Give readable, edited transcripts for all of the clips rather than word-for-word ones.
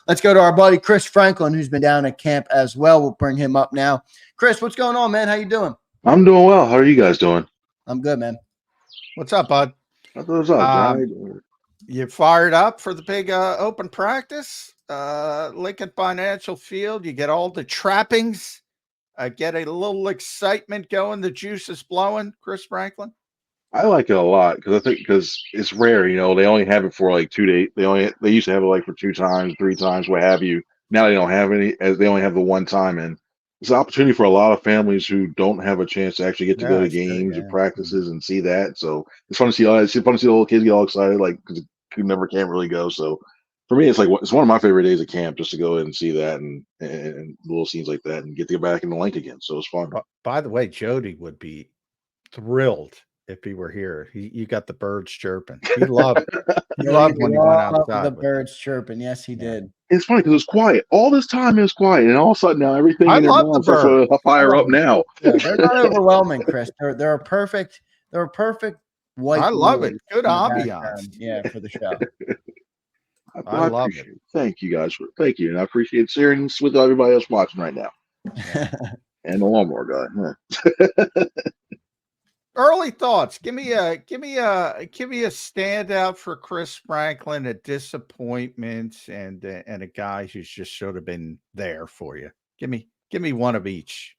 Let's go to our buddy Chris Franklin, who's been down at camp as well. We'll bring him up now. Chris, what's going on, man? How you doing? I'm doing well. How are you guys doing? I'm good, man. What's up, bud? What's up, John? You fired up for the big open practice? Lincoln Financial Field. You get all the trappings. Get a little excitement going. The juice is flowing. Chris Franklin. I like it a lot because it's rare. You know, they only have it for like 2 days. They used to have it like for 2 times, 3 times, what have you. Now they don't have any, as they only have the one time. And it's an opportunity for a lot of families who don't have a chance to actually get to go to games or practices and see that. So it's fun to see. It's fun to see the little kids get all excited, like because who never can't really go. So for me, it's one of my favorite days of camp, just to go and see that and little scenes like that and get to get back in the link again. So it's fun. By the way, Jody would be thrilled if he were here. You got the birds chirping. He loved it. He loved when he went outside. The birds chirping. Yes, he did. It's funny because it was quiet. All this time it was quiet, and all of a sudden now everything I love the birds. Fire up now. Yeah, they're not overwhelming, Chris. They're a perfect. They're a perfect white. I love it. Good ambiance. Yeah, for the show. I love it. Thank you guys. Thank you, and I appreciate sharing this with everybody else watching right now. And the lawnmower guy. Early thoughts. Give me a standout for Chris Franklin, a disappointment, and a guy who's just sort of been there for you. Give me one of each.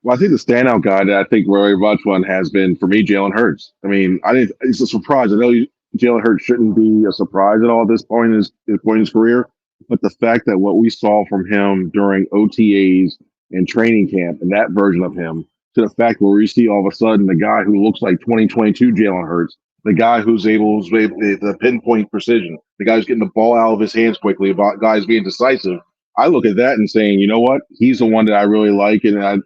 Well, I think the standout guy that I think very much one has been for me, Jalen Hurts. I mean, it's a surprise. I know Jalen Hurts shouldn't be a surprise at all at this point in his career, but the fact that what we saw from him during OTAs and training camp and that version of him, to the fact where we see all of a sudden the guy who looks like 2022 Jalen Hurts, the guy who's able the pinpoint precision, the guy who's getting the ball out of his hands quickly, about guys being decisive. I look at that and saying, you know what, he's the one that I really like, and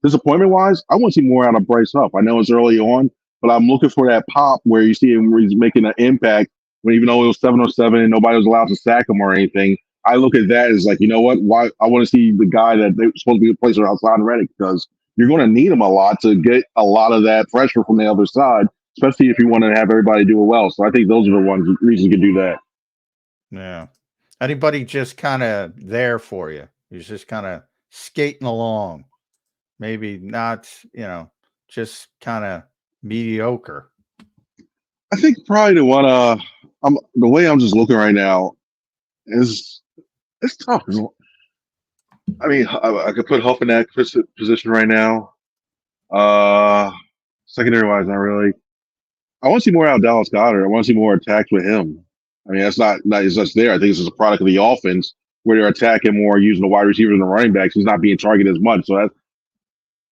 disappointment wise, I want to see more out of Bryce Huff. I know it's early on, but I'm looking for that pop where you see him where he's making an impact. When even though it was 707 and nobody was allowed to sack him or anything, I look at that as like, you know what, why I want to see the guy that they're supposed to be a placer outside Reddick, because you're going to need him a lot to get a lot of that pressure from the other side, especially if you want to have everybody do it well. So I think those are the reasons you can do that. Yeah. Anybody just kind of there for you? He's just kind of skating along. Maybe not, just kind of mediocre. I think probably the one, the way I'm just looking right now is it's tough. I mean, I could put Huff in that position right now. Secondary wise, not really. I want to see more out of Dallas Goedert. I want to see more attacks with him. I mean, that's not it's just there. I think this is a product of the offense where they're attacking more, using the wide receivers and the running backs. He's not being targeted as much. So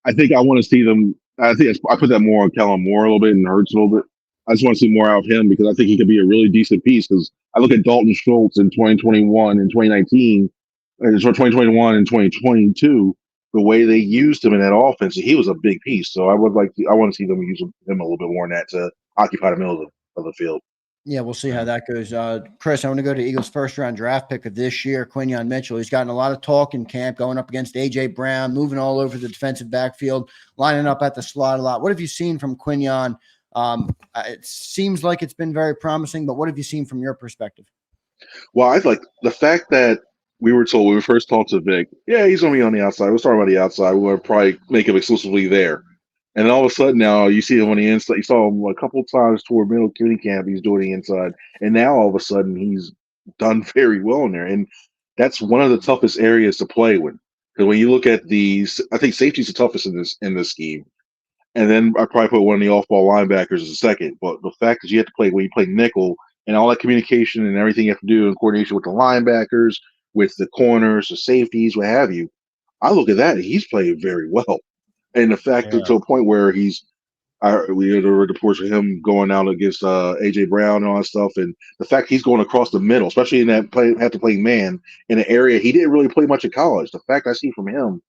I think I want to see them. I think I put that more on Kellen Moore a little bit and Hurts a little bit. I just want to see more out of him because I think he could be a really decent piece. Because I look at Dalton Schultz in 2021 and 2019, and 2021 and 2022, the way they used him in that offense, he was a big piece. So I want to see them use him a little bit more in that to occupy the middle of the field. Yeah, we'll see how that goes. Chris, I want to go to Eagles' first-round draft pick of this year, Quinyon Mitchell. He's gotten a lot of talk in camp, going up against A.J. Brown, moving all over the defensive backfield, lining up at the slot a lot. What have you seen from Quinyon? It seems like it's been very promising, but what have you seen from your perspective? Well, I like the fact that we were told when we first talked to Vic, yeah, he's going to be on the outside. We'll start about the outside. We'll probably make him exclusively there. And all of a sudden now you see him on the inside. You saw him a couple of times toward middle community camp. He's doing the inside. And now all of a sudden he's done very well in there. And that's one of the toughest areas to play with. Because when you look at these, I think safety's the toughest in this scheme. And then I probably put one of the off-ball linebackers as a second. But the fact that you have to play when you play nickel and all that communication and everything you have to do in coordination with the linebackers, with the corners, the safeties, what have you, I look at that and he's playing very well. And the fact to a point where we had reports of him going out against A.J. Brown and all that stuff, and the fact he's going across the middle, especially in that have to play man in an area he didn't really play much in college. The fact I see from him,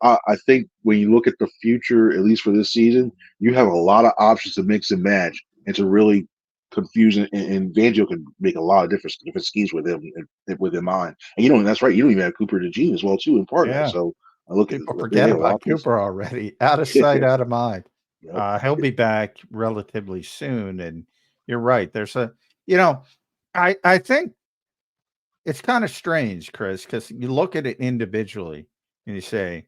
I think when you look at the future, at least for this season, you have a lot of options to mix and match and to really confuse. And Fangio can make a lot of different schemes with him in mind. And that's right. You don't even have Cooper DeJean as well too in partner. Yeah. So people forget about Cooper already. Out of sight, out of mind. Yep. He'll be back relatively soon. And you're right. There's I think it's kind of strange, Chris, because you look at it individually and you say,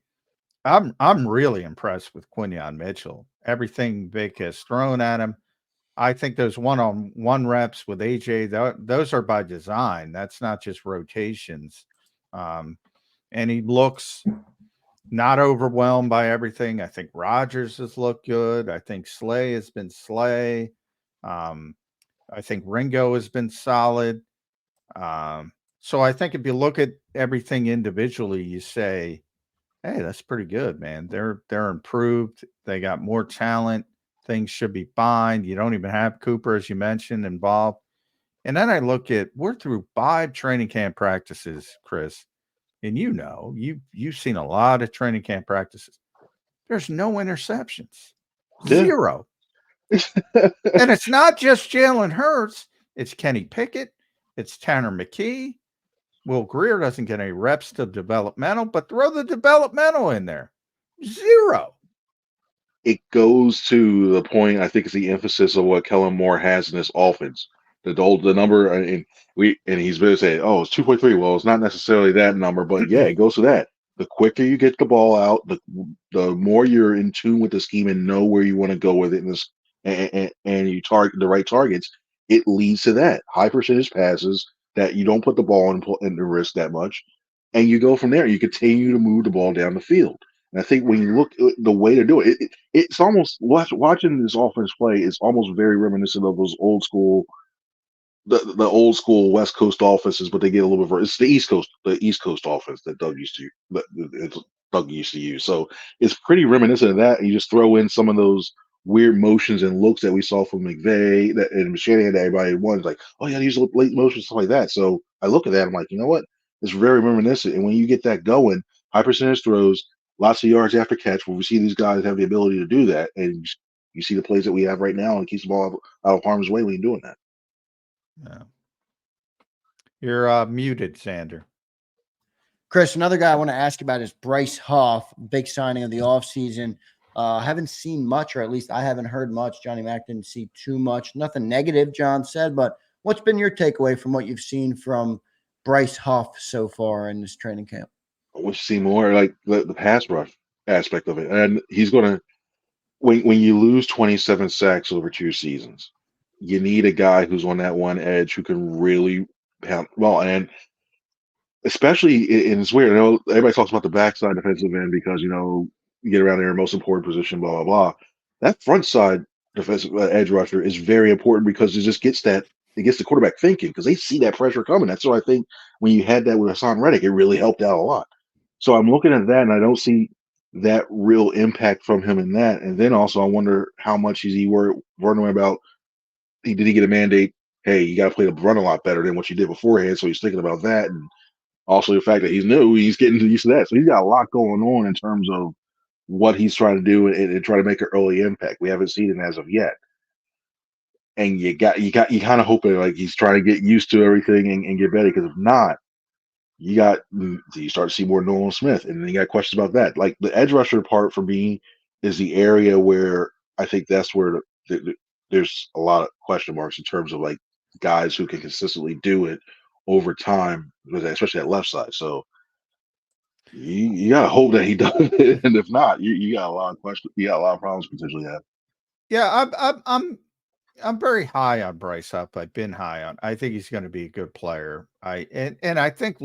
I'm really impressed with Quinyon Mitchell. Everything Vic has thrown at him. I think those one-on-one reps with AJ, those are by design. That's not just rotations. And he looks not overwhelmed by everything. I think Rodgers has looked good. I think Slay has been Slay. I think Ringo has been solid. So I think if you look at everything individually, you say, hey, that's pretty good, man. They're improved. They got more talent. Things should be fine. You don't even have Cooper, as you mentioned, involved. And then I look at we're through 5 training camp practices, Chris. And you've seen a lot of training camp practices. There's no interceptions. Yeah. 0. And it's not just Jalen Hurts. It's Kenny Pickett. It's Tanner McKee. Will Greer doesn't get any reps to developmental, but throw the developmental in there. 0. It goes to the point. I think it's the emphasis of what Kellen Moore has in this offense. The number, and he's been saying, oh, it's 2.3. Well, it's not necessarily that number, but yeah, it goes to that. The quicker you get the ball out, the more you're in tune with the scheme and know where you want to go with it, and you target the right targets. It leads to that high percentage passes that you don't put the ball in the wrist that much, and you go from there. You continue to move the ball down the field. And I think when you look at the way to do it, it's almost watching this offense play is almost very reminiscent of those old school, the old school West Coast offenses, but they get a little bit. It's the East Coast offense that Doug used to use. So it's pretty reminiscent of that. And you just throw in some of those weird motions and looks that we saw from McVay and Shanahan that everybody wanted, like, oh yeah, these late motions, stuff like that. So I look at that, I'm like, you know what? It's very reminiscent. And when you get that going, high percentage throws, lots of yards after catch, where we see these guys have the ability to do that, and you see the plays that we have right now, and keeps the ball out of harm's way when you're doing that. Yeah. You're muted, Xander. Chris, another guy I want to ask about is Bryce Huff, big signing of the offseason. Haven't seen much, or at least I haven't heard much. Johnny Mac didn't see too much. Nothing negative, John said, but what's been your takeaway from what you've seen from Bryce Huff so far in this training camp? I wish to see more like the pass rush aspect of it. And he's going to, when you lose 27 sacks over 2 seasons, you need a guy who's on that one edge who can really pound well. And especially, and it's weird, everybody talks about the backside defensive end because, you get around there, most important position, blah, blah, blah. That front side defensive edge rusher is very important because it just gets the quarterback thinking because they see that pressure coming. That's why I think when you had that with Hassan Reddick, it really helped out a lot. So I'm looking at that, and I don't see that real impact from him in that. And then also, I wonder how much is he wondering about? Did he get a mandate? Hey, you got to play the run a lot better than what you did beforehand. So he's thinking about that, and also the fact that he's new, he's getting used to that. So he's got a lot going on in terms of what he's trying to do and try to make an early impact. We haven't seen it as of yet. And you kind of hoping like he's trying to get used to everything and get better, because if not, you start to see more Nolan Smith, and then you got questions about that. Like the edge rusher part for me is the area where I think that's where there's a lot of question marks in terms of like guys who can consistently do it over time, especially that left side. So you gotta hope that he does it, and if not, you got a lot of questions. You got a lot of problems potentially have. Yeah, I'm very high on Bryce Huff. I've been high on. I think he's going to be a good player. I think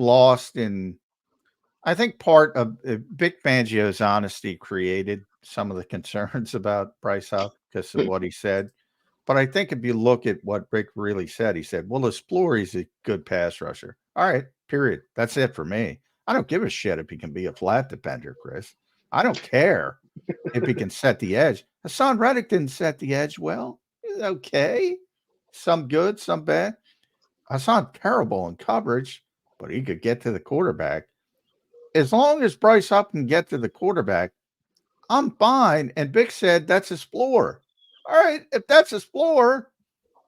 I think part of Vic Fangio's honesty created some of the concerns about Bryce Huff because of what he said. But I think if you look at what Vic really said, he said, well, he's a good pass rusher. All right, period. That's it for me. I don't give a shit if he can be a flat defender, Chris. I don't care if he can set the edge. Hassan Reddick didn't set the edge well. He's okay. Some good, some bad. Hassan terrible in coverage, but he could get to the quarterback. As long as Bryce Huff can get to the quarterback, I'm fine. And Vic said that's his floor. All right, if that's his floor,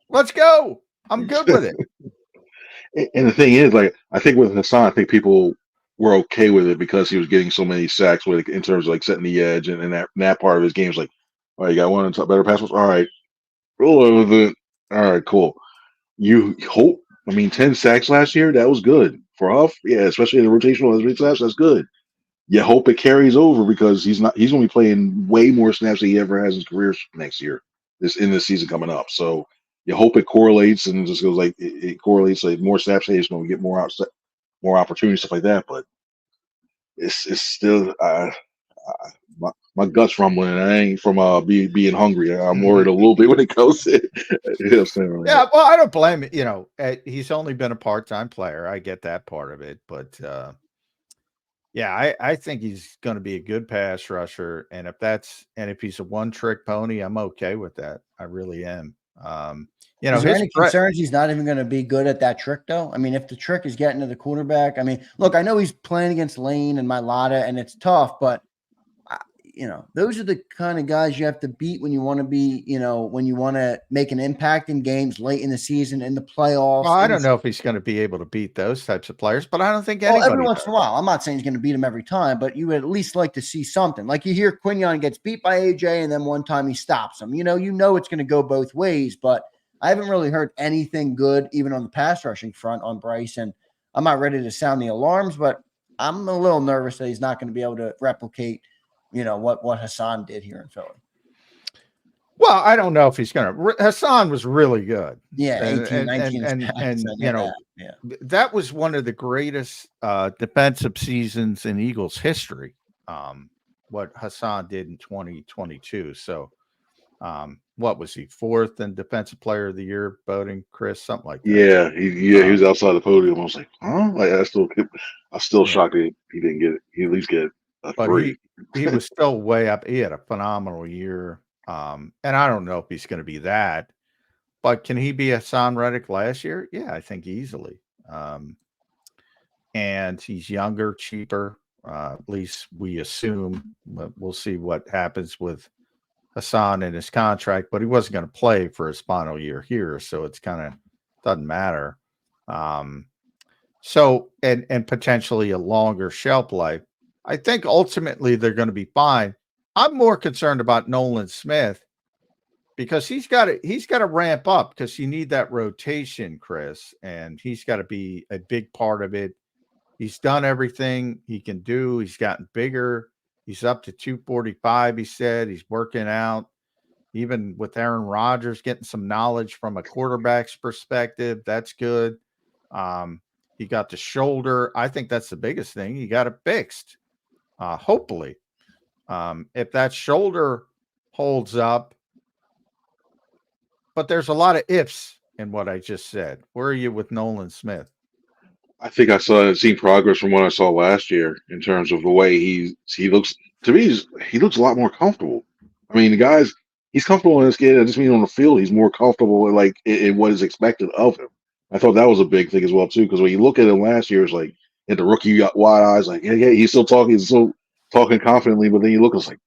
let's go. I'm good with it. And the thing is, like, I think with Hassan, I think people were okay with it because he was getting so many sacks with in terms of like setting the edge, and that part of his game is like, all right, you got one better pass. All right, roll over the. All right, cool. You hope I mean, 10 sacks last year, that was good. For Huff, yeah, especially in the rotational as big snaps, that's good. You hope it carries over because he's going to be playing way more snaps than he ever has in his career next year, in this season coming up. So you hope it correlates and it just goes like it correlates. Like more snaps, he's going to get more opportunities, stuff like that. But it's still my gut's rumbling. And I ain't from being hungry. I'm worried a little bit when it comes to Yeah, well, I don't blame it. You know, he's only been a part-time player. I get that part of it, but yeah, I think he's going to be a good pass rusher, and if he's a one-trick pony, I'm okay with that. I really am. You know, is there any concerns he's not even going to be good at that trick, though? I mean, if the trick is getting to the quarterback, I mean, look, I know he's playing against Lane and Mailata, and it's tough, but you know, those are the kind of guys you have to beat when you want to be, you know, when you want to make an impact in games late in the season, in the playoffs. Well, I don't know if he's going to be able to beat those types of players, but I don't think anybody. Well, every once in a while, I'm not saying he's going to beat him every time, but you would at least like to see something. Like you hear Quinyon gets beat by AJ, and then one time he stops him. You know it's going to go both ways, but I haven't really heard anything good, even on the pass rushing front on Bryce. And I'm not ready to sound the alarms, but I'm a little nervous that he's not going to be able to replicate, you know, what Hassan did here in Philly. Well, I don't know if he's going to. Hassan was really good. Yeah, 18, 19. And you know, that was one of the greatest defensive seasons in Eagles history, what Hassan did in 2022. So, what was he, 4th in Defensive Player of the Year voting, Chris? Something like that. Yeah, he was outside the podium. I was like, huh? Like, I'm still shocked that he didn't get it. He at least get a 3. He was still way up. He had a phenomenal year. And I don't know if he's going to be that, but can he be a Hassan Reddick last year? Yeah, I think easily. And he's younger, cheaper. At least we assume. We'll see what happens with Hassan and his contract, but he wasn't going to play for his final year here, so it's kind of doesn't matter. So and potentially a longer shelf life. I think ultimately they're going to be fine. I'm more concerned about Nolan Smith because he's got to ramp up because you need that rotation, Chris, and he's got to be a big part of it. He's done everything he can do. He's gotten bigger. He's up to 245, he said. He's working out. Even with Aaron Rodgers getting some knowledge from a quarterback's perspective, that's good. He got the shoulder. I think that's the biggest thing. He got it fixed, hopefully. If that shoulder holds up, but there's a lot of ifs in what I just said. Where are you with Nolan Smith? I think I seen progress from what I saw last year in terms of the way he looks. To me, he looks a lot more comfortable. I mean, he's comfortable in this game. I just mean on the field, he's more comfortable in what is expected of him. I thought that was a big thing as well too, because when you look at him last year, it's like at the rookie, you got wide eyes, like yeah, he's still talking confidently, but then you look, it's like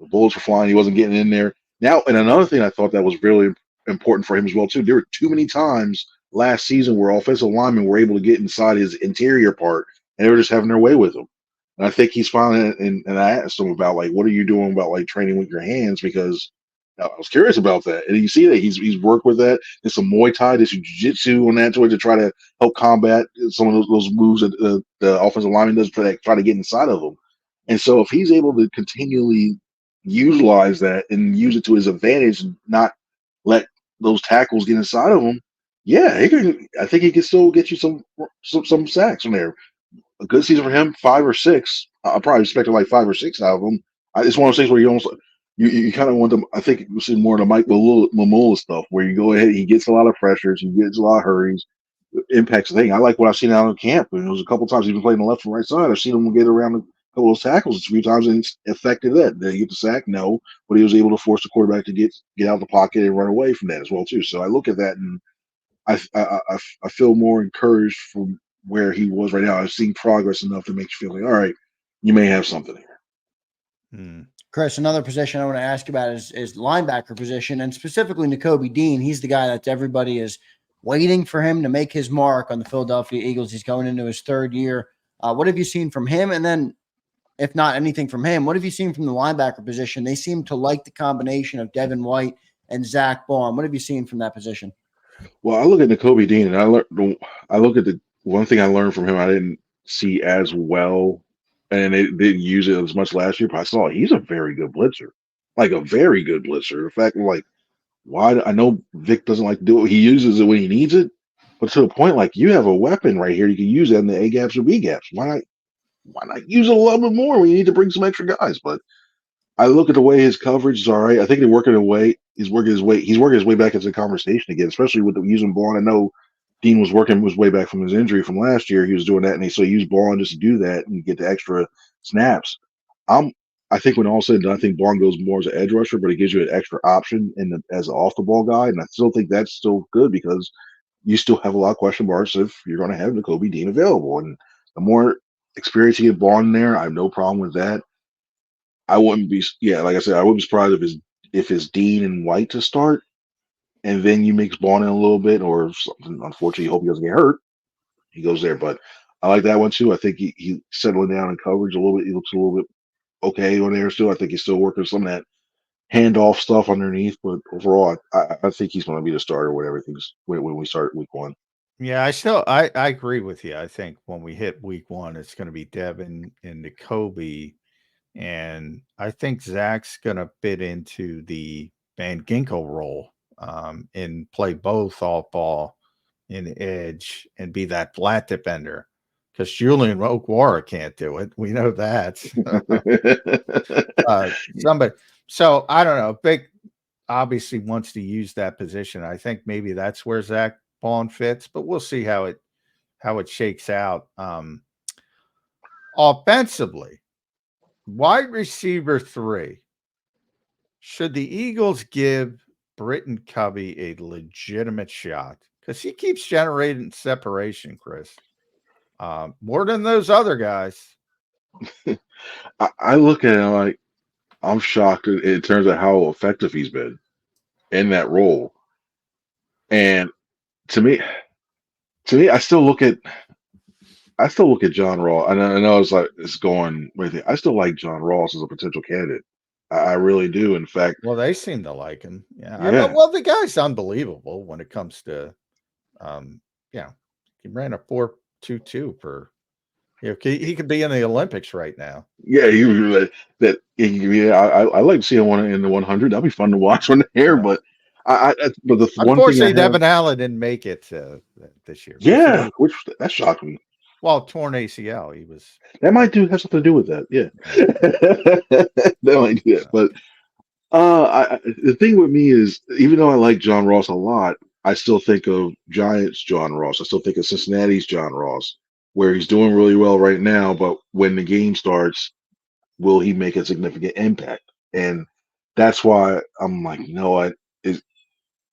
the bullets were flying, he wasn't getting in there. Now, and another thing I thought that was really important for him as well too. There were too many times last season where offensive linemen were able to get inside his interior part, and they were just having their way with him. And I think he's finally, and I asked him about like, what are you doing about like training with your hands? Because I was curious about that. And you see that he's worked with that. There's some Muay Thai, there's some Jiu-Jitsu on that to try to help combat some of those moves that the offensive lineman does to try to get inside of them. And so if he's able to continually utilize that and use it to his advantage, and not let those tackles get inside of him, yeah, I think he can still get you some sacks from there. A good season for him, 5 or 6. I probably expected like 5 or 6 out of them. It's one of those things where you almost you kind of want them. I think you see more of the Mike Mamula stuff where you go ahead, he gets a lot of pressures, he gets a lot of hurries, impacts the thing. I like what I've seen out of camp. And it was a couple times he's been playing the left and right side. I've seen him get around a couple of those tackles a few times, and it's affected that. Did he get the sack? No, but he was able to force the quarterback to get out of the pocket and run away from that as well too. So I look at that and I feel more encouraged from where he was right now. I've seen progress enough to make you feel like, all right, you may have something here. Chris, another position I want to ask you about is linebacker position, and specifically Nakobe Dean. He's the guy that everybody is waiting for him to make his mark on the Philadelphia Eagles. He's going into his 3rd year. What have you seen from him? And then, if not anything from him, what have you seen from the linebacker position? They seem to like the combination of Devin White and Zach Baum. What have you seen from that position? Well, I look at Kobe Dean, and I look at the one thing I learned from him. I didn't see as well, and they didn't use it as much last year. But I saw he's a very good blitzer, like a very good blitzer. In fact, like why I know Vic doesn't like to do it. He uses it when he needs it, but to the point, like you have a weapon right here. You can use it in the A gaps or B gaps. Why not? Why not use it a little bit more when you need to bring some extra guys? But I look at the way his coverage is all right. I think they're working away. He's working his way. He's working his way back into the conversation again, especially with the using Bond. I know Dean was working his way back from his injury from last year. He was doing that, and so he used Bond just to do that and get the extra snaps. I'm. I think when all said and done, I think Bond goes more as an edge rusher, but it gives you an extra option as an off the ball guy, and I still think that's still good because you still have a lot of question marks if you're going to have Kobe Dean available, and the more experience you get Bond in there, I have no problem with that. I wouldn't be, yeah, like I said, I wouldn't be surprised if it's Dean and White to start, and then you mix Bond in a little bit, or something. Unfortunately, you hope he doesn't get hurt. He goes there, but I like that one too. I think he settling down in coverage a little bit. He looks a little bit okay on there still. I think he's still working some of that handoff stuff underneath, but overall, I think he's going to be the starter when everything's when we start week one. Yeah, I agree with you. I think when we hit week one, it's going to be Devin and Kobe. And I think Zach's going to fit into the Van Ginkel role and play both off ball in edge and be that flat defender because Julian Okwara can't do it. We know that. Somebody. So I don't know. Big obviously wants to use that position. I think maybe that's where Zach Bond fits, but we'll see how it shakes out. Offensively, wide receiver 3. Should the Eagles give Britton Covey a legitimate shot? Because he keeps generating separation, Chris. More than those other guys. I look at it like I'm shocked in terms of how effective he's been in that role. And to me, I still look at John Ross. And I know it's going with it. I still like John Ross as a potential candidate. I really do. In fact, Well, they seem to like him. Yeah. yeah, Well, the guy's unbelievable when it comes to, he ran a 4.22 for. He could be in the Olympics right now. yeah, I like seeing one in the 100. That'd be fun to watch on the air. Yeah. But but the one thing Unfortunately, Devin Allen didn't make it this year. yeah, which that shocked me. Well, torn ACL. He was. That might have something to do with that. Yeah, that might do that. But the thing with me is, even though I like John Ross a lot, I still think of Giants John Ross. I still think of Cincinnati's John Ross, where he's doing really well right now. But when the game starts, will he make a significant impact? And that's why I'm like, you know what?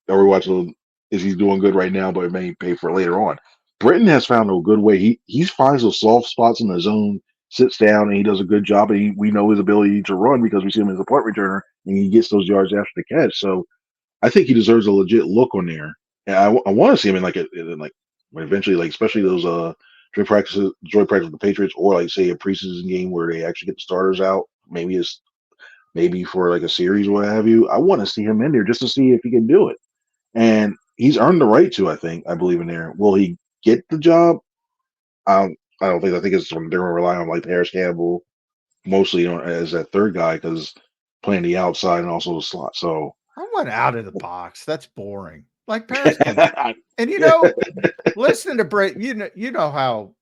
Are we watching? Is he doing good right now? But it may pay for later on. Britton has found a good way. He finds those soft spots in the zone, sits down, and he does a good job. And we know his ability to run because we see him as a punt returner, and he gets those yards after the catch. So I think he deserves a legit look on there. And I want to see him in like when eventually, like especially those joint practice with the Patriots, or like say a preseason game where they actually get the starters out. Maybe for like a series or what have you. I want to see him in there just to see if he can do it. And he's earned the right to. I believe in there. Will he get the job? I don't think. I think it's they're going to rely on like Harris Campbell mostly as that third guy because playing the outside and also the slot. So I went out of the box. That's boring. Like Paris Campbell. And listen to Brit. You know how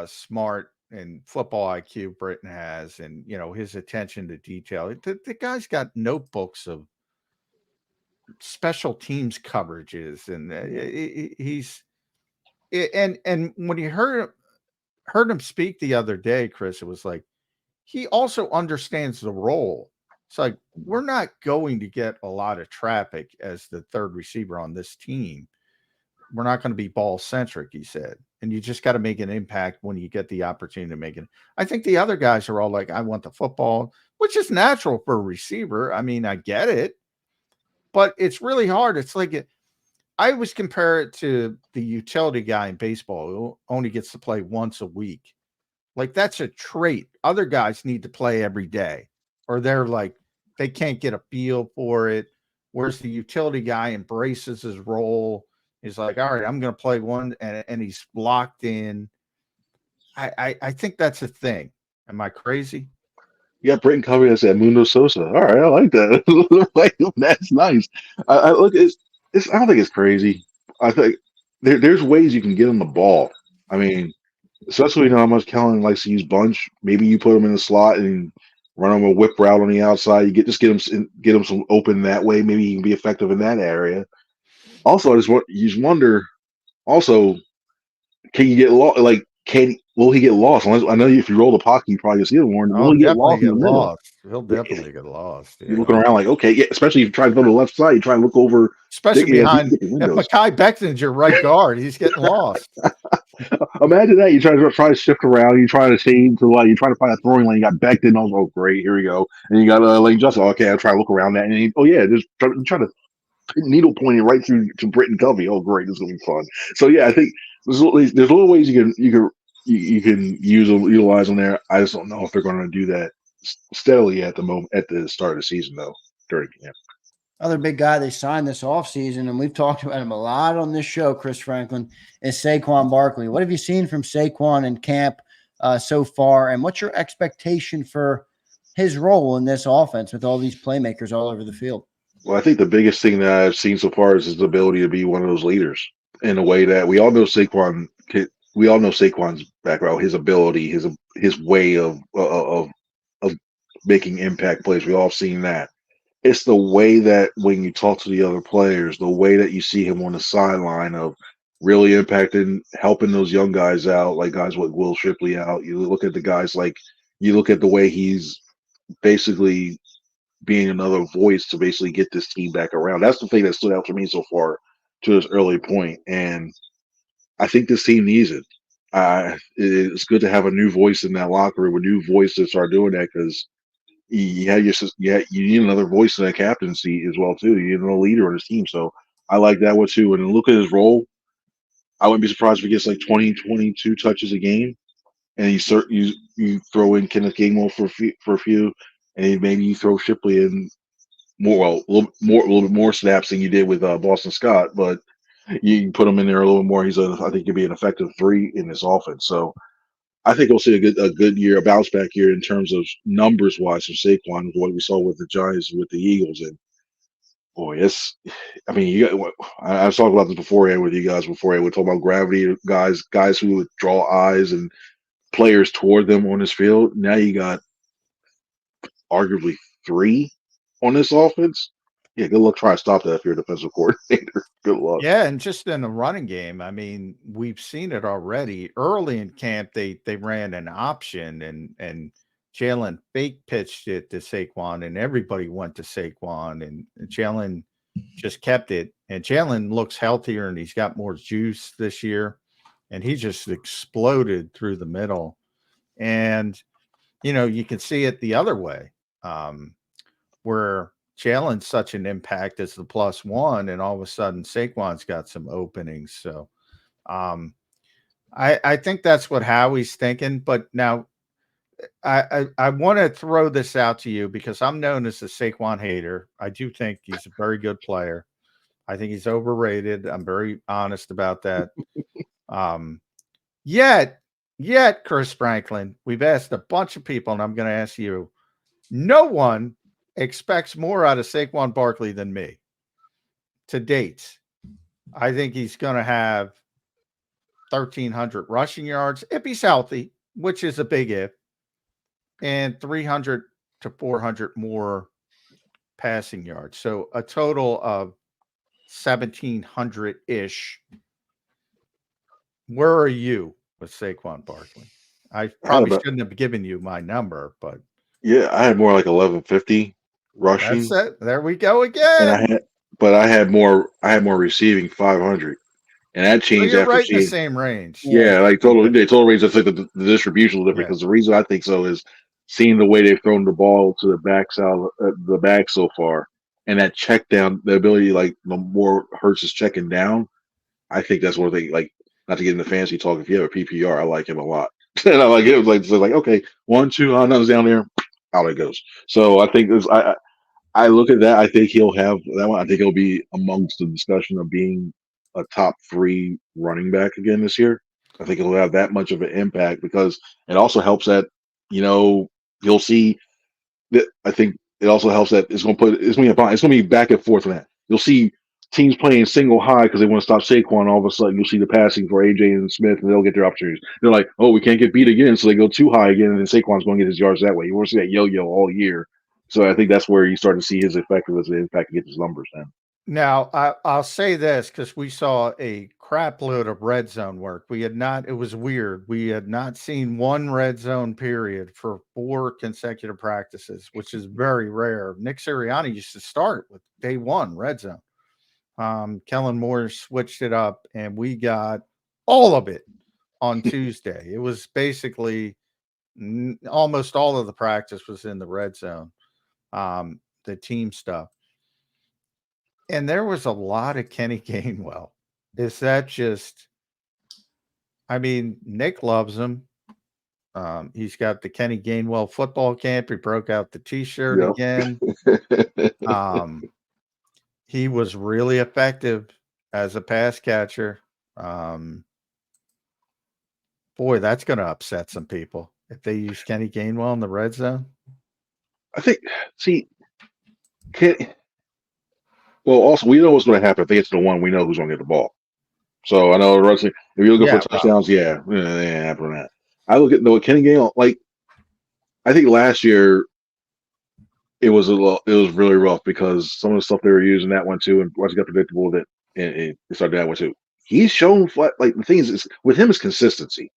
smart and football IQ Britton has, and his attention to detail. The guy's got notebooks of special teams coverages, and he's and when you heard him speak the other day, Chris, it was like he also understands the role. It's like we're not going to get a lot of traffic as the third receiver on this team. We're not going to be ball centric, he said. And you just got to make an impact when you get the opportunity to make it. I think the other guys are all like, I want the football, which is natural for a receiver. I mean, I get it, but it's really hard. It's like I always compare it to the utility guy in baseball who only gets to play once a week. Like that's a trait. Other guys need to play every day, or they're like, they can't get a feel for it, whereas the utility guy embraces his role. He's like, all right, I'm going to play one, and he's locked in. I think that's a thing. Am I crazy? You got Britton Covey as Mundo Sosa. All right, I like that. Like, that's nice. I look, it's. I don't think it's crazy. I think there's ways you can get him the ball. I mean, especially you know how much Kellen likes to use bunch. Maybe you put him in the slot and run him a whip route on the outside. You get him some open that way. Maybe he can be effective in that area. Also, you just wonder. Also, can you get lost? Like, will he get lost? Unless, I know if you roll the pocket, you probably see him more. Will he get lost in the middle? He'll definitely get lost. You're looking around like, okay, yeah. Especially if you try to go to the left side, you try and look over, especially behind. If Mekhi Becton's your right guard, he's getting lost. Imagine that you try to shift around, you try to change to like you try to find a throwing lane. You got Becton. Oh, great, here we go. And you got Lane Justin. Okay, I'll try to look around that. And just try to needle pointing right through to Britton Covey. Oh, great, this is gonna be fun. So yeah, I think there's little ways you can utilize them there. I just don't know if they're going to do that steadily at the start of the season though during camp. Other big guy they signed this offseason, and we've talked about him a lot on this show, Chris Franklin, is Saquon Barkley. What have you seen from Saquon in camp so far, and what's your expectation for his role in this offense with all these playmakers all over the field? Well, I think the biggest thing that I've seen so far is his ability to be one of those leaders in a way that we all know Saquon. We all know Saquon's background, his ability, his way of making impact plays. We all seen that. It's the way that when you talk to the other players, the way that you see him on the sideline of really impacting, helping those young guys out, like guys like Will Shipley out. You look at the guys you look at the way he's basically being another voice to basically get this team back around. That's the thing that stood out to me so far to this early point. And I think this team needs it. It's good to have a new voice in that locker room, a new voice to start doing that because you need another voice in that captaincy as well too. You need a leader on his team. So I like that one too. And look at his role. I wouldn't be surprised if he gets like 20, 22 touches a game, and you throw in Kenneth Gainwell for a few, and maybe you throw Shipley in a little bit more snaps than you did with Boston Scott, but you can put him in there a little bit more. I think he'll be an effective 3 in this offense. So I think we'll see a good year, a bounce back year in terms of numbers wise from Saquon, what we saw with the Giants, with the Eagles, and boy, I mean, I was talking about this beforehand with you guys. We're talking about gravity, guys who would draw eyes and players toward them on this field. Now you got arguably 3 on this offense. Yeah, good luck trying to stop that if you're a defensive coordinator. Good luck. Yeah, and just in the running game, I mean, we've seen it already. Early in camp, they ran an option, and Jalen fake pitched it to Saquon, and everybody went to Saquon, and Jalen just kept it. And Jalen looks healthier, and he's got more juice this year, and he just exploded through the middle. And, you can see it the other way, where Jalen's such an impact as the +1, and all of a sudden Saquon's got some openings. So I think that's what Howie's thinking. But now I want to throw this out to you because I'm known as a Saquon hater. I do think he's a very good player. I think he's overrated. I'm very honest about that. Yet, Chris Franklin, we've asked a bunch of people, and I'm going to ask you, no one expects more out of Saquon Barkley than me to date. I think he's going to have 1,300 rushing yards if he's healthy, which is a big if, and 300 to 400 more passing yards. So a total of 1,700-ish. Where are you with Saquon Barkley? I probably shouldn't have given you my number, but yeah, I had more like 1,150 rushing. That's it. There we go again. And I had more receiving, 500, and that changed you're after right seeing in the same range. Yeah, like total range. That's like the distribution is different because the reason I think so is seeing the way they've thrown the ball to the back so far, and that check down, the ability like the more Hurts is checking down. I think that's one thing. Like, not to get into fancy talk, if you have a PPR, I like him a lot, and I like it. Like okay, 1, 2, nothing's down there, out it goes. So I think I look at that. I think he'll have that one. I think he'll be amongst the discussion of being a top 3 running back again this year. I think he'll have that much of an impact because it also helps that, you'll see that. I think it also helps that it's going to be back and forth on that. You'll see teams playing single high because they want to stop Saquon. All of a sudden, you'll see the passing for AJ and Smith, and they'll get their opportunities. They're like, oh, we can't get beat again, so they go too high again, and then Saquon's going to get his yards that way. You want to see that yo-yo all year. So I think that's where you start to see his effectiveness and impact and get his numbers then. Now, I'll say this because we saw a crap load of red zone work. It was weird. We had not seen one red zone period for 4 consecutive practices, which is very rare. Nick Sirianni used to start with day 1 red zone. Kellen Moore switched it up, and we got all of it on Tuesday. It was basically almost all of the practice was in the red zone, the team stuff. And there was a lot of Kenny Gainwell. Is that just – I mean, Nick loves him. He's got the Kenny Gainwell football camp. He broke out the T-shirt again. He was really effective as a pass catcher. Boy, that's going to upset some people if they use Kenny Gainwell in the red zone. I think well, also, we know what's going to happen. If they get to the 1, we know who's going to get the ball. So I know if you're looking for touchdowns, they ain't happening that. I look at Kenny Gainwell, I think last year it was really rough because some of the stuff they were using that one too, and once it got predictable with it, and it started that one too. He's shown flat. The thing is with him is consistency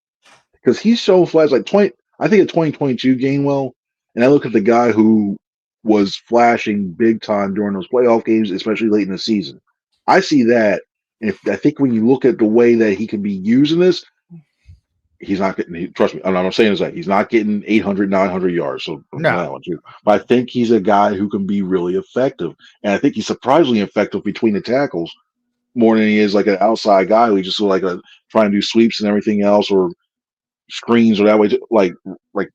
because he's shown flash I think in 2022 Gainwell, and I look at the guy who was flashing big time during those playoff games, especially late in the season. I see that, and I think when you look at the way that he can be using this, he's not getting. Trust me, I'm saying is that he's not getting 800, 900 yards. So no, but I think he's a guy who can be really effective, and I think he's surprisingly effective between the tackles more than he is like an outside guy who just trying to do sweeps and everything else or screens or that way, like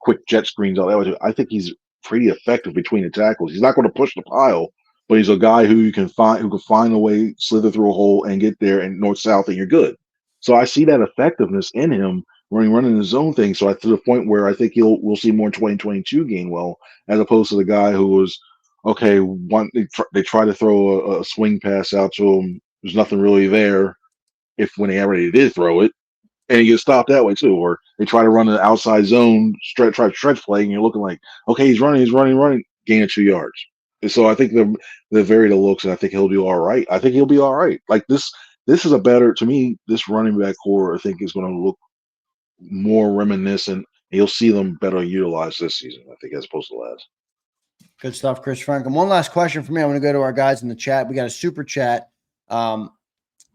quick jet screens all that way. I think he's pretty effective between the tackles. He's not going to push the pile, but he's a guy who can find a way, slither through a hole, and get there and north south, and you're good. So I see that effectiveness in him when he's running his own thing. So to the point where I think we'll see more 2022 Gainwell as opposed to the guy who was they try to throw a swing pass out to him. There's nothing really there. When they already did throw it, and he gets stopped that way too, or they try to run an outside zone stretch play, and you're looking like, okay, he's running, gain of 2 yards. And so I think they're very the looks, and I think he'll do all right. I think he'll be all right. Like this is a better, to me, this running back core I think is going to look more reminiscent. You'll see them better utilized this season, I think, as opposed to last. Good stuff, Chris Frank. And one last question for me. I want to go to our guys in the chat. We got a super chat.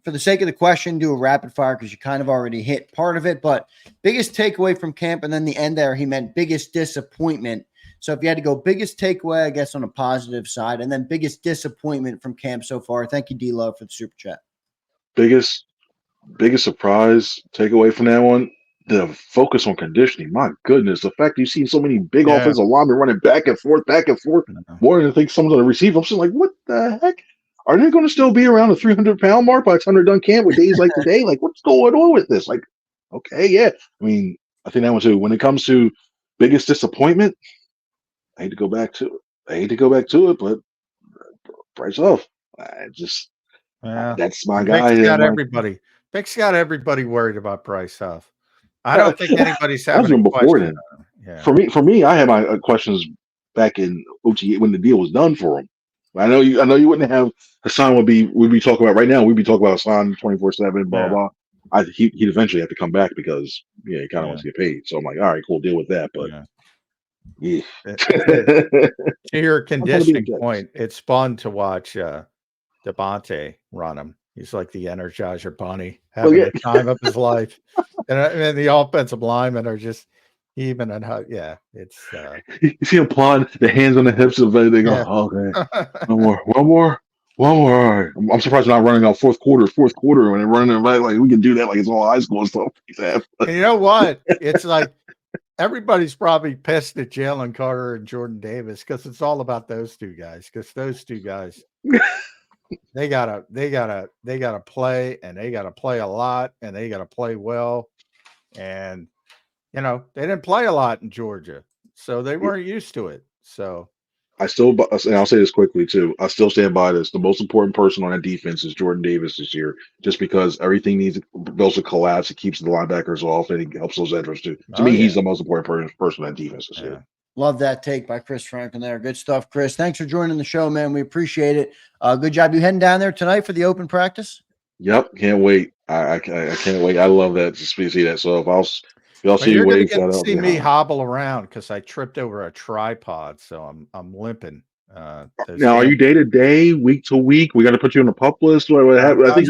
For the sake of the question, do a rapid fire because you kind of already hit part of it. But biggest takeaway from camp, and then the end there, he meant biggest disappointment. So if you had to go biggest takeaway, I guess on a positive side, and then biggest disappointment from camp so far. Thank you, D-Love, for the super chat. Biggest surprise takeaway from that one, the focus on conditioning. My goodness, the fact you've seen so many big offensive linemen running back and forth, more than I think someone's going to receive. I'm just like, what the heck? Are they going to still be around the 300-pound mark by the time they're done camp with days like today? Like, what's going on with this? Like, okay, yeah. I mean, I think that one too. When it comes to biggest disappointment, I hate to go back to it, but Bryce Huff. That's my guy. Vick's got everybody worried about Bryce Huff. I don't think anybody's having a question. Yeah. For me, I had my questions back in OTA when the deal was done for him. I know you wouldn't have Hassan we'd be talking about right now. We'd be talking about Hassan 24/7, blah blah. He'd eventually have to come back because he kind of wants to get paid. So I'm like, all right, cool, deal with that. But to your conditioning point, it's fun to watch Devontae run him. He's like the Energizer Bunny, having the time of his life, and the offensive linemen are just even and how it's you see him pawing the hands on the hips of they go, okay, one more. All right. I'm surprised they're not running out fourth quarter when they're running back like we can do that like it's all high school and stuff like that. And you know what? It's like everybody's probably pissed at Jalen Carter and Jordan Davis because it's all about those two guys. Because those two guys, they gotta play, and they gotta play a lot, and they gotta play well. And they didn't play a lot in Georgia, so they weren't used to it. So and I'll say this quickly too. I still stand by this. The most important person on that defense is Jordan Davis this year, just because everything needs to collapse. It keeps the linebackers off, and it helps those edges too. To me, he's the most important person on that defense this year. Love that take by Chris Franklin there. Good stuff, Chris. Thanks for joining the show, man. We appreciate it. Good job. You heading down there tonight for the open practice? Yep, can't wait. I can't wait. I love that to see that. So if y'all see you're waves, going to see me hobble around because I tripped over a tripod, so I'm limping. Now, are you day to day, week to week? We got to put you on the pup list. I think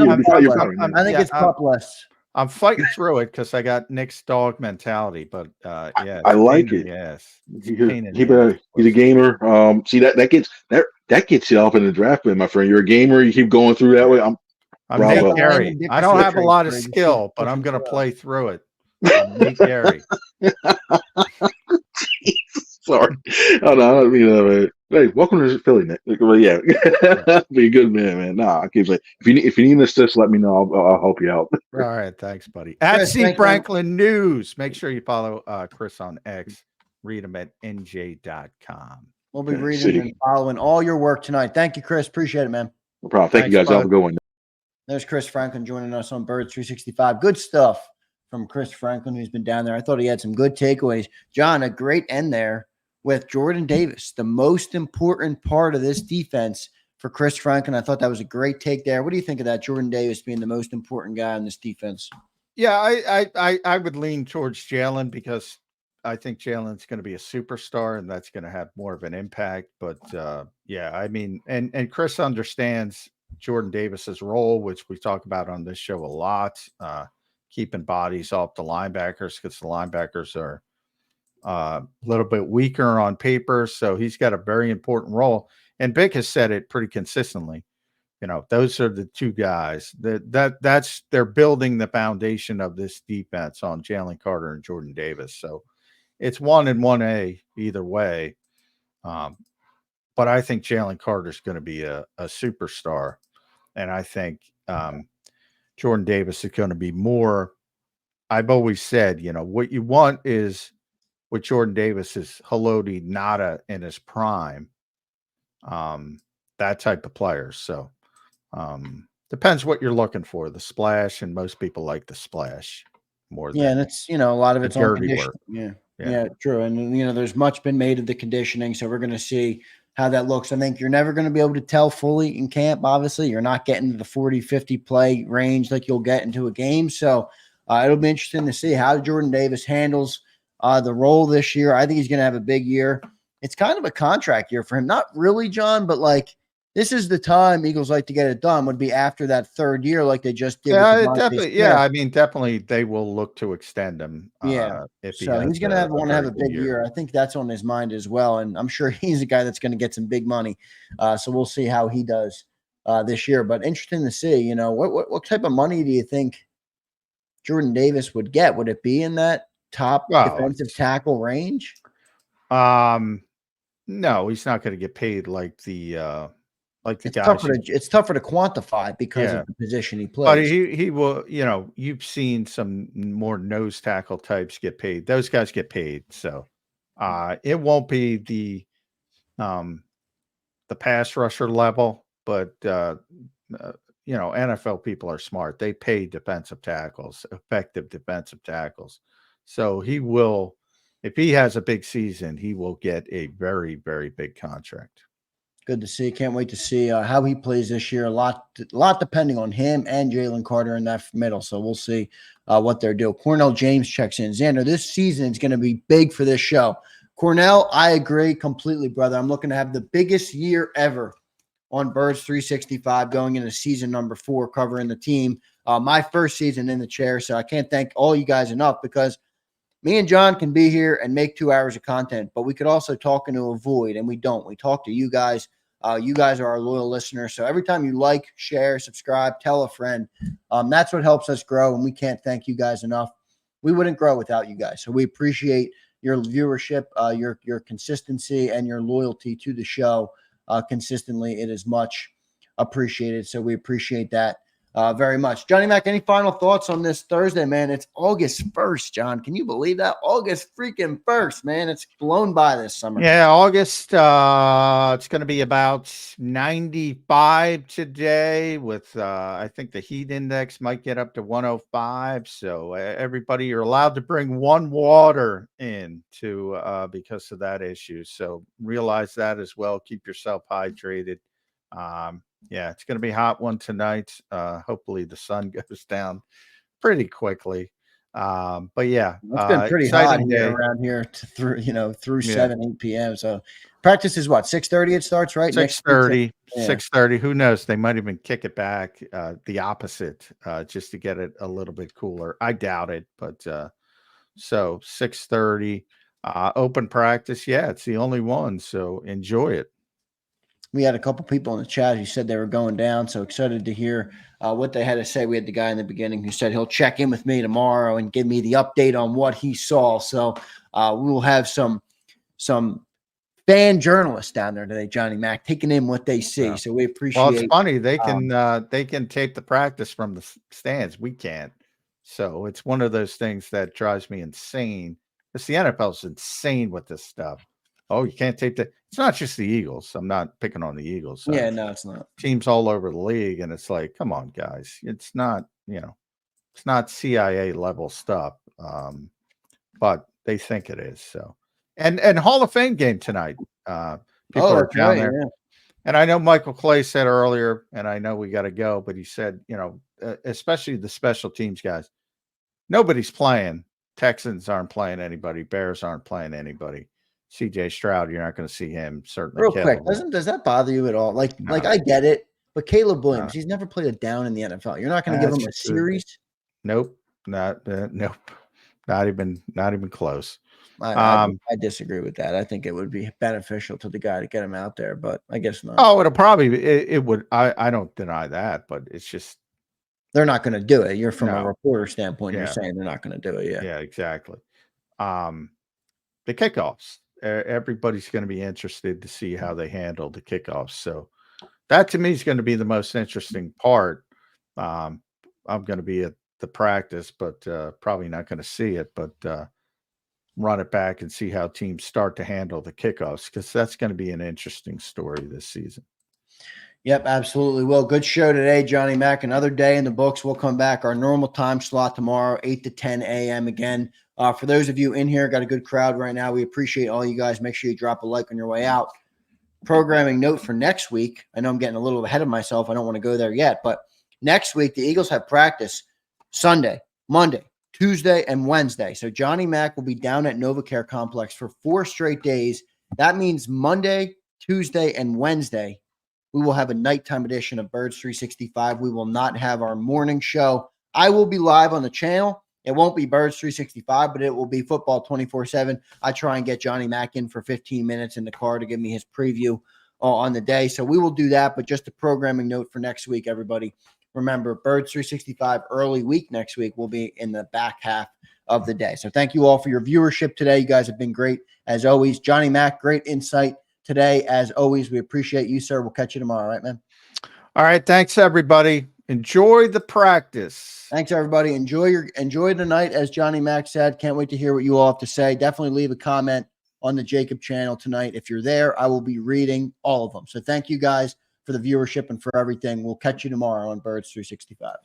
it's pup list. I'm fighting through it because I got Nick's dog mentality, but yeah, I like it. Yes, he's a gamer. See that gets you up in the draft, man, my friend. You're a gamer. You keep going through that way. I'm Nate Gary. I don't have a lot of skill, but I'm going to play through it. I'm Nate Gary. Sorry. Oh, no, I don't mean that, man. Hey, welcome to Philly, Nick. Yeah, be a good man. Nah, I keep saying, if you need an assist, let me know. I'll help you out. All right, thanks, buddy. At C Franklin News. Make sure you follow Chris on X. Read him at nj.com. We'll be reading and following all your work tonight. Thank you, Chris. Appreciate it, man. No problem. Thank you, guys. Have a good one. There's Chris Franklin joining us on Birds 365. Good stuff from Chris Franklin, who's been down there. I thought he had some good takeaways. John, a great end there with Jordan Davis, the most important part of this defense for Chris Franklin. I thought that was a great take there. What do you think of that, Jordan Davis being the most important guy in this defense? Yeah, I would lean towards Jalen because I think Jalen's going to be a superstar, and that's going to have more of an impact. But yeah, I mean, and Chris understands Jordan Davis's role, which we talk about on this show a lot, keeping bodies off the linebackers because the linebackers are a little bit weaker on paper. So he's got a very important role. And Vic has said it pretty consistently. Those are the two guys they're building the foundation of this defense on Jalen Carter and Jordan Davis. So it's 1 and 1A either way. But I think Jalen Carter is going to be a superstar. And I think Jordan Davis is going to be more. I've always said, what you want is with Jordan Davis is Haloti Nada in his prime. That type of player. So depends what you're looking for. The splash, and most people like the splash more than and it's a lot of it's on dirty conditioning. work. Yeah, true. And there's much been made of the conditioning, so we're going to see how that looks. I think you're never going to be able to tell fully in camp. Obviously, you're not getting to the 40-50 play range like you'll get into a game. So it'll be interesting to see how Jordan Davis handles the role this year. I think he's going to have a big year. It's kind of a contract year for him. Not really, John, but this is the time Eagles like to get it done, would be after that third year like they just did. Definitely. Yeah, I mean, definitely they will look to extend him. He's going to want to have a big year. I think that's on his mind as well. And I'm sure he's a guy that's going to get some big money. So we'll see how he does this year. But interesting to see, what type of money do you think Jordan Davis would get? Would it be in that top defensive tackle range? No, he's not going to get paid like the it's tougher to quantify because of the position he plays. But he will, you've seen some more nose tackle types get paid. Those guys get paid. So it won't be the pass rusher level, but NFL people are smart. They pay defensive tackles, effective defensive tackles. So he will, if he has a big season, he will get a very, very big contract. Good to see. Can't wait to see how he plays this year. A lot depending on him and Jalen Carter in that middle. So we'll see what they're doing. Cornell James checks in. Xander, this season is going to be big for this show. Cornell, I agree completely, brother. I'm looking to have the biggest year ever on Birds 365 going into season number 4, covering the team. My first season in the chair. So I can't thank all you guys enough, because me and John can be here and make 2 hours of content, but we could also talk into a void, and we don't. We talk to you guys. You guys are our loyal listeners. So every time you like, share, subscribe, tell a friend, that's what helps us grow. And we can't thank you guys enough. We wouldn't grow without you guys. So we appreciate your viewership, your consistency, and your loyalty to the show consistently. It is much appreciated. So we appreciate that very much. Johnny Mac, any final thoughts on this Thursday, man? It's August 1st, John. Can you believe that? August freaking 1st, man. It's blown by this summer. Yeah, August, it's going to be about 95 today with, I think the heat index might get up to 105. So everybody, you're allowed to bring one water in because of that issue. So realize that as well. Keep yourself hydrated. Yeah, it's going to be a hot one tonight. Hopefully the sun goes down pretty quickly. But yeah, it's been pretty hot here around here through Yeah. 7-8 p.m. So practice is what, 6:30 it starts, right? 6:30. 6:30. Who knows? They might even kick it back the opposite just to get it a little bit cooler. I doubt it, but so 6:30 open practice. Yeah, it's the only one. So enjoy it. We had a couple people in the chat who said they were going down. So excited to hear what they had to say. We had the guy in the beginning who said he'll check in with me tomorrow and give me the update on what he saw. So we will have some fan journalists down there today, Johnny Mac, taking in what they see. Yeah. So we appreciate. Well, it's funny they can tape the practice from the stands. We can't. So it's one of those things that drives me insane. Because the NFL is insane with this stuff. Oh, you can't tape that. It's not just the Eagles. I'm not picking on the Eagles. Yeah, no, it's not. Teams all over the league, and it's like, come on, guys. It's not, it's not CIA level stuff. But they think it is. So, and Hall of Fame game tonight. People are down there. Yeah. And I know Michael Clay said earlier, and I know we got to go, but he said, especially the special teams guys, nobody's playing. Texans aren't playing anybody. Bears aren't playing anybody. CJ Stroud, you're not going to see him. Certainly. Real quick, does that bother you at all? Like I get it, but Caleb Williams, he's never played a down in the NFL. You're not going to give him a series. Nope, nope, not even close. I disagree with that. I think it would be beneficial to the guy to get him out there, but I guess not. Oh, it'll probably it would. I don't deny that, but it's just they're not going to do it. You're from a reporter standpoint. You're saying they're not going to do it. Yeah, yeah, exactly. The kickoffs. Everybody's going to be interested to see how they handle the kickoffs. So that to me is going to be the most interesting part. I'm going to be at the practice, but probably not going to see it, but run it back and see how teams start to handle the kickoffs, because that's going to be an interesting story this season. Yep, absolutely. Well, good show today, Johnny Mac. Another day in the books. We'll come back our normal time slot tomorrow, 8 to 10 a.m. again. For those of you in here, got a good crowd right now. We appreciate all you guys. Make sure you drop a like on your way out. Programming note for next week. I know I'm getting a little ahead of myself. I don't want to go there yet, but next week, the Eagles have practice Sunday, Monday, Tuesday, and Wednesday. So Johnny Mac will be down at NovaCare Complex for 4 straight days. That means Monday, Tuesday, and Wednesday, we will have a nighttime edition of Birds 365. We will not have our morning show. I will be live on the channel. It won't be Birds 365, but it will be football 24/7. I try and get Johnny Mac in for 15 minutes in the car to give me his preview on the day. So we will do that, but just a programming note for next week, everybody. Remember, Birds 365 early week next week will be in the back half of the day. So thank you all for your viewership today. You guys have been great, as always. Johnny Mac, great insight today, as always. We appreciate you, sir. We'll catch you tomorrow, right, man? All right. Thanks, everybody. Enjoy the practice. Thanks, everybody. Enjoy the night, as Johnny Mac said. Can't wait to hear what you all have to say. Definitely leave a comment on the JAKIB channel tonight. If you're there, I will be reading all of them. So thank you guys for the viewership and for everything. We'll catch you tomorrow on Birds 365.